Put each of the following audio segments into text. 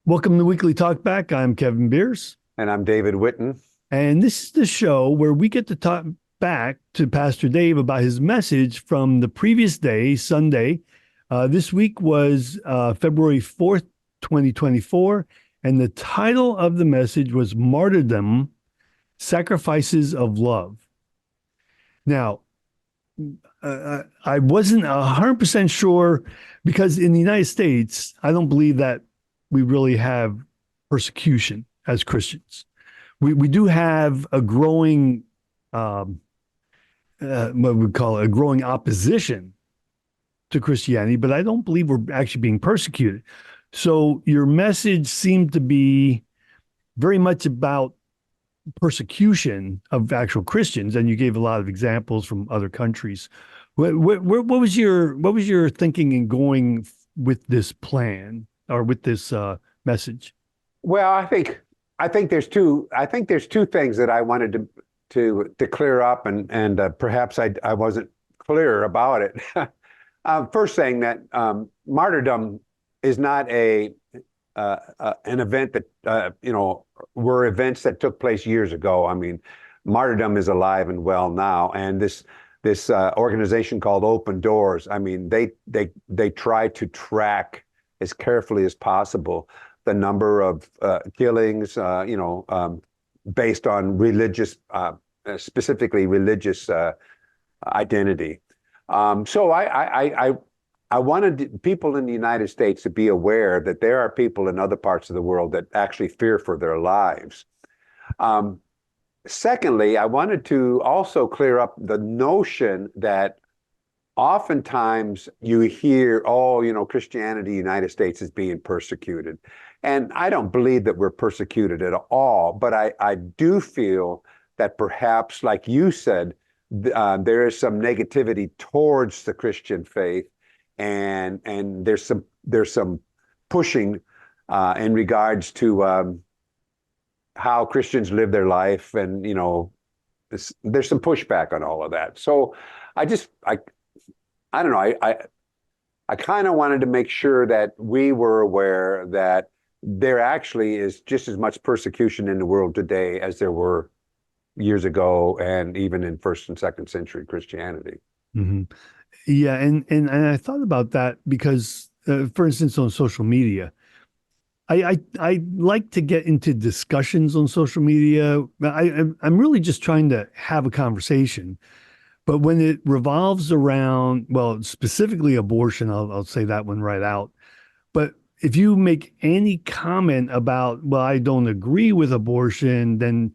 Welcome to Weekly Talkback. I'm Kevin Beers, And I'm David Witten. and this is the show where we get to talk back to Pastor Dave about his message from the previous day, Sunday. This week was February 4th, 2024, and the title of the message was Martyrdom, Sacrifices of Love. Now, I wasn't 100% sure because in the United States, I don't believe that we really have persecution as Christians. We do have a growing, what we call it, a growing opposition to Christianity, but I don't believe we're actually being persecuted. So your message seemed to be very much about persecution of actual Christians, and you gave a lot of examples from other countries. What was your thinking in going with this plan or with this message? Well, I think there's two things that I wanted to clear up, and perhaps I wasn't clear about it. First, saying that martyrdom is not an event that were events that took place years ago. I mean, martyrdom is alive and well now, and this organization called Open Doors. I mean, they try to track as carefully as possible the number of killings, based on religious, specifically religious identity. So I wanted people in the United States to be aware that there are people in other parts of the world that actually fear for their lives. Secondly, I wanted to also clear up the notion that oftentimes you hear, Christianity, United States is being persecuted. And I don't believe that we're persecuted at all, but I do feel that perhaps, like you said, there is some negativity towards the Christian faith, and there's some pushing in regards to how Christians live their life, and there's some pushback on all of that. So I don't know. I kind of wanted to make sure that we were aware that there actually is just as much persecution in the world today as there were years ago, and even in first and second century Christianity. Mm-hmm. Yeah, and I thought about that because, for instance, on social media, I like to get into discussions on social media. I'm really just trying to have a conversation. But when it revolves around, well, specifically abortion, I'll say that one right out. But if you make any comment about, well, I don't agree with abortion, then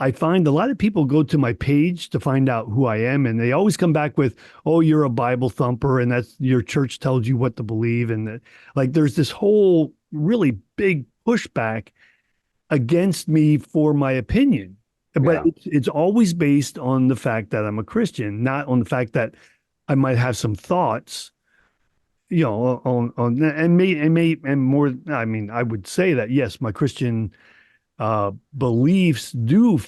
I find a lot of people go to my page to find out who I am, and they always come back with, "Oh, you're a Bible thumper, and that's your church tells you what to believe." And like, there's this whole really big pushback against me for my opinion. But Yeah. it's always based on the fact that I'm a Christian, not on the fact that I might have some thoughts, on and more. I mean, I would say that yes, my Christian beliefs do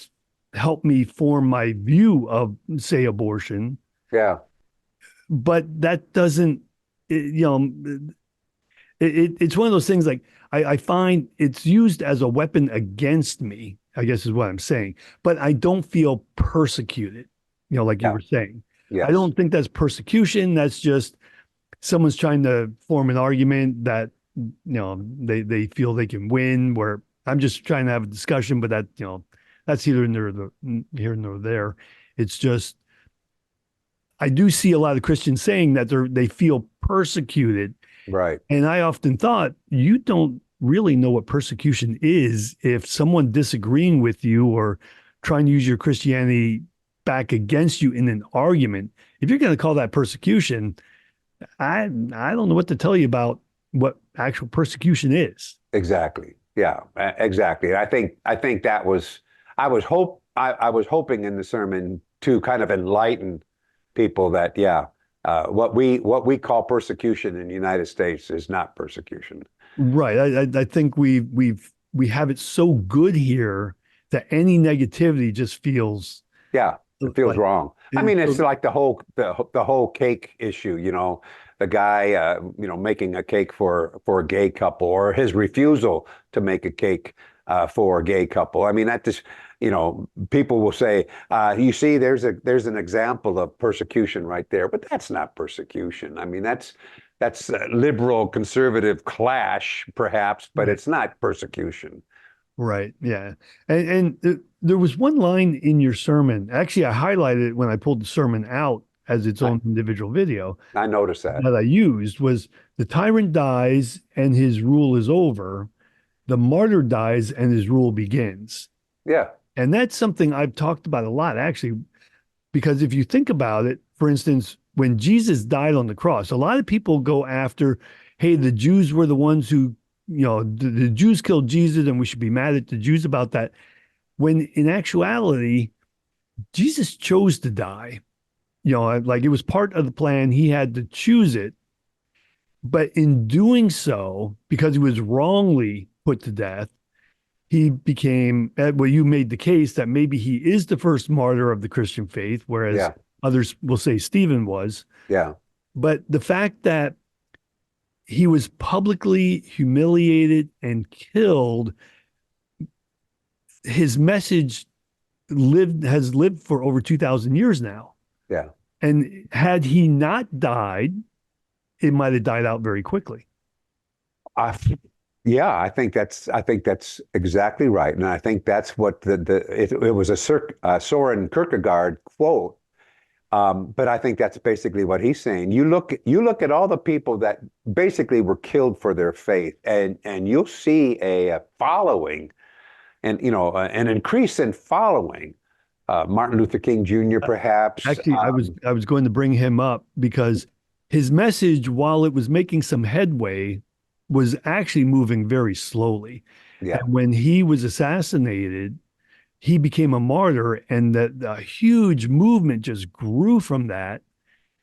help me form my view of, say, abortion, Yeah. but that doesn't, it's one of those things like I find it's used as a weapon against me, I guess is what I'm saying. But I don't feel persecuted, like you Yeah. were saying. I Yes. don't think that's persecution. That's just someone's trying to form an argument that, they feel they can win, where I'm just trying to have a discussion, but that, that's either here nor there. It's just, I do see a lot of Christians saying that they feel persecuted. Right. And I often thought, you don't really know what persecution is if someone disagreeing with you or trying to use your Christianity back against you in an argument. If you're going to call that persecution, I don't know what to tell you about what actual persecution is. Exactly. Yeah. Exactly. I think that was I was hoping in the sermon to kind of enlighten people that, yeah, what we call persecution in the United States is not persecution. Right. I think we have it so good here that any negativity just feels Yeah, it feels like, wrong. I mean, it's So, like the whole cake issue, the guy making a cake for a gay couple, or his refusal to make a cake for a gay couple. I mean, that just, people will say, you see, there's an example of persecution right there, but that's not persecution. I mean, that's a liberal conservative clash, perhaps, but right. it's not persecution. Right. Yeah. There was one line in your sermon. Actually, I highlighted it when I pulled the sermon out as its I, own individual video I noticed that. that I used was the tyrant dies and his rule is over. The martyr dies and his rule begins. Yeah, And that's something I've talked about a lot, actually, because if you think about it, for instance, when Jesus died on the cross, a lot of people go after, hey, the Jews were the ones who, the Jews killed Jesus and we should be mad at the Jews about that. When in actuality, Jesus chose to die. Like it was part of the plan. He had to choose it. But in doing so, because he was wrongly put to death, he became, well, you made the case that maybe he is the first martyr of the Christian faith, whereas yeah, others will say Stephen was. yeah. But the fact that he was publicly humiliated and killed, his message has lived for over 2,000 years now. Yeah. And had he not died, it might have died out very quickly. I, yeah, I think that's exactly right, and I think that's what it was a Soren Kierkegaard quote, but I think that's basically what he's saying. You look at all the people that basically were killed for their faith, and you'll see a following, and an increase in following. Martin Luther King Jr. perhaps. Actually, I was going to bring him up because his message, while it was making some headway, was actually moving very slowly. Yeah, And when he was assassinated, he became a martyr, and the huge movement just grew from that,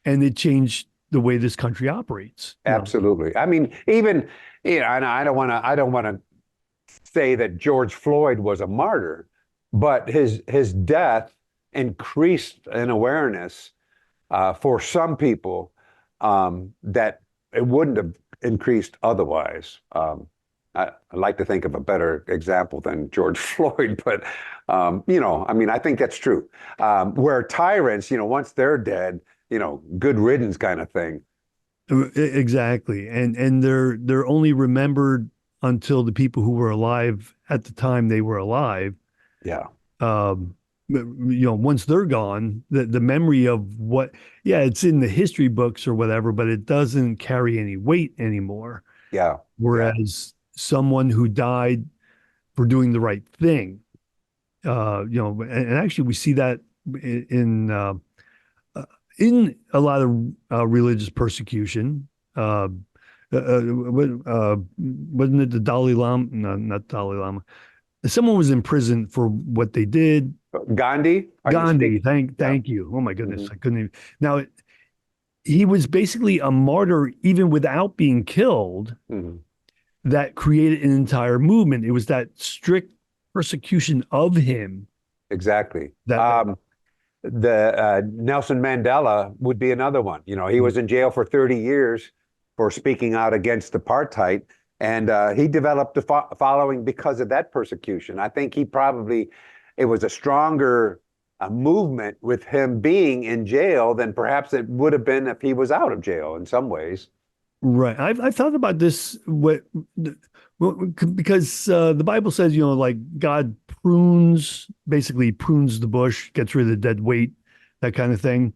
and it changed the way this country operates. absolutely. I mean, even and I don't want to say that George Floyd was a martyr, but his death increased an awareness for some people that it wouldn't have increased otherwise. I like to think of a better example than George Floyd, but I mean, I think that's true. Where tyrants, once they're dead, good riddance kind of thing. Exactly. And they're only remembered until the people who were alive at the time they were alive. Yeah, Um, once they're gone, the memory of what, yeah, it's in the history books or whatever, but it doesn't carry any weight anymore. yeah, yeah, Whereas someone who died for doing the right thing, and actually we see that in in a lot of religious persecution. Wasn't it the Dalai Lama? No, not Dalai Lama. Someone was in prison for what they did. Gandhi, are you Gandhi, speaking? thank Yeah. thank you. Oh my goodness, Hmm. I couldn't even. Now he was basically a martyr even without being killed. Hmm. That created an entire movement. It was that strict persecution of him Exactly. that The Nelson Mandela would be another one. He was in jail for 30 years for speaking out against apartheid, and he developed a following because of that persecution. I think it was a stronger movement with him being in jail than perhaps it would have been if he was out of jail in some ways. right. I've thought about this because the Bible says, like God basically prunes the bush, gets rid of the dead weight, that kind of thing.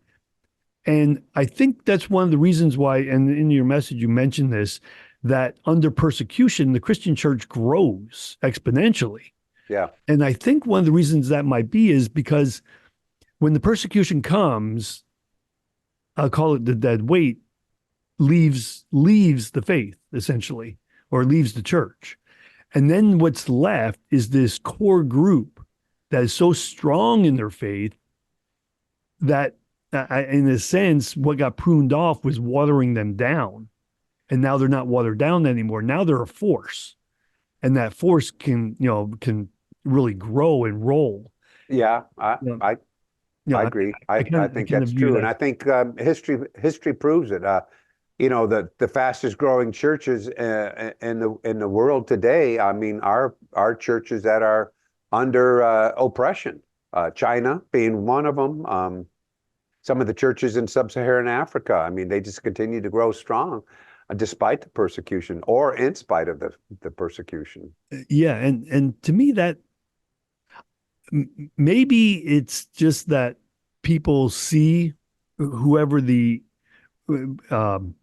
And I think that's one of the reasons why, and in your message, you mentioned this, that under persecution, the Christian church grows exponentially. Yeah, And I think one of the reasons that might be is because when the persecution comes, I'll call it the dead weight, leaves the faith essentially, or leaves the church. And then what's left is this core group that is so strong in their faith that, in a sense, what got pruned off was watering them down. And now they're not watered down anymore. Now they're a force. And that force can really grow and roll. yeah. Yeah. You know, I agree. I I think kind of that's view true, and that. I think history proves it. The fastest growing churches in the world today. I mean, are churches that are under oppression. China being one of them. Some of the churches in sub-Saharan Africa. I mean, they just continue to grow strong, despite the persecution or in spite of the persecution. Yeah, and to me that maybe it's just that people see whoever the um,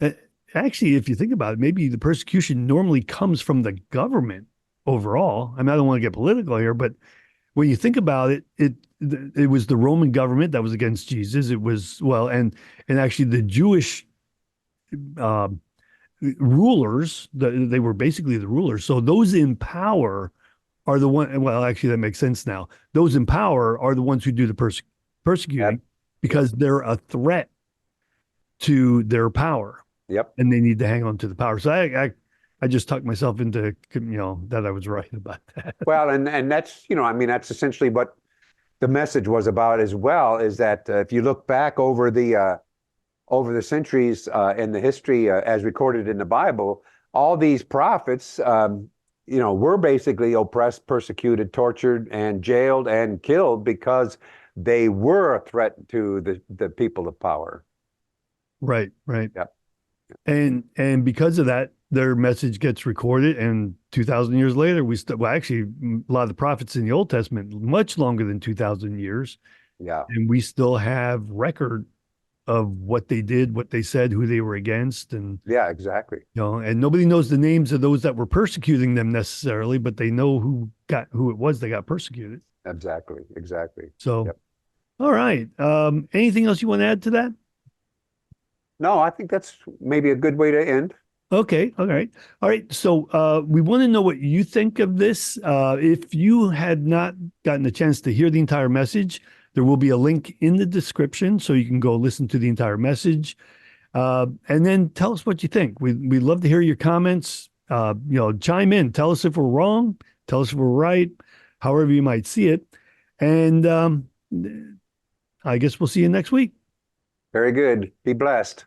uh, actually, if you think about it, maybe the persecution normally comes from the government overall. I mean, I don't want to get political here, but when you think about it, it was the Roman government that was against Jesus. It was well, and actually the Jewish um, rulers, they were basically the rulers. So those in power are the one. Well, actually, that makes sense now. Those in power are the ones who do the Yep. persecuting Yep. because they're a threat to their power, Yep. and they need to hang on to the power. So I just talked myself into that I was right about that. Well, and that's I mean that's essentially what the message was about as well. Is that if you look back over the centuries in the history as recorded in the Bible, all these prophets, were basically oppressed, persecuted, tortured, and jailed and killed because they were a threat to the people of power. Right, right. Yep. And because of that, their message gets recorded, and 2,000 years later, we still well, actually, a lot of the prophets in the Old Testament much longer than 2,000 years, Yeah. and we still have record of what they did, what they said, who they were against, and Yeah. Exactly. and nobody knows the names of those that were persecuting them necessarily, but they know who it was that got persecuted. Exactly. Exactly. So, Yep. all right. Anything else you want to add to that? No, I think that's maybe a good way to end. Okay, all right. All right. So we want to know what you think of this. If you had not gotten a chance to hear the entire message, there will be a link in the description so you can go listen to the entire message. And then tell us what you think. We'd love to hear your comments. Chime in. Tell us if we're wrong. Tell us if we're right, however you might see it. And I guess we'll see you next week. Very good. Be blessed.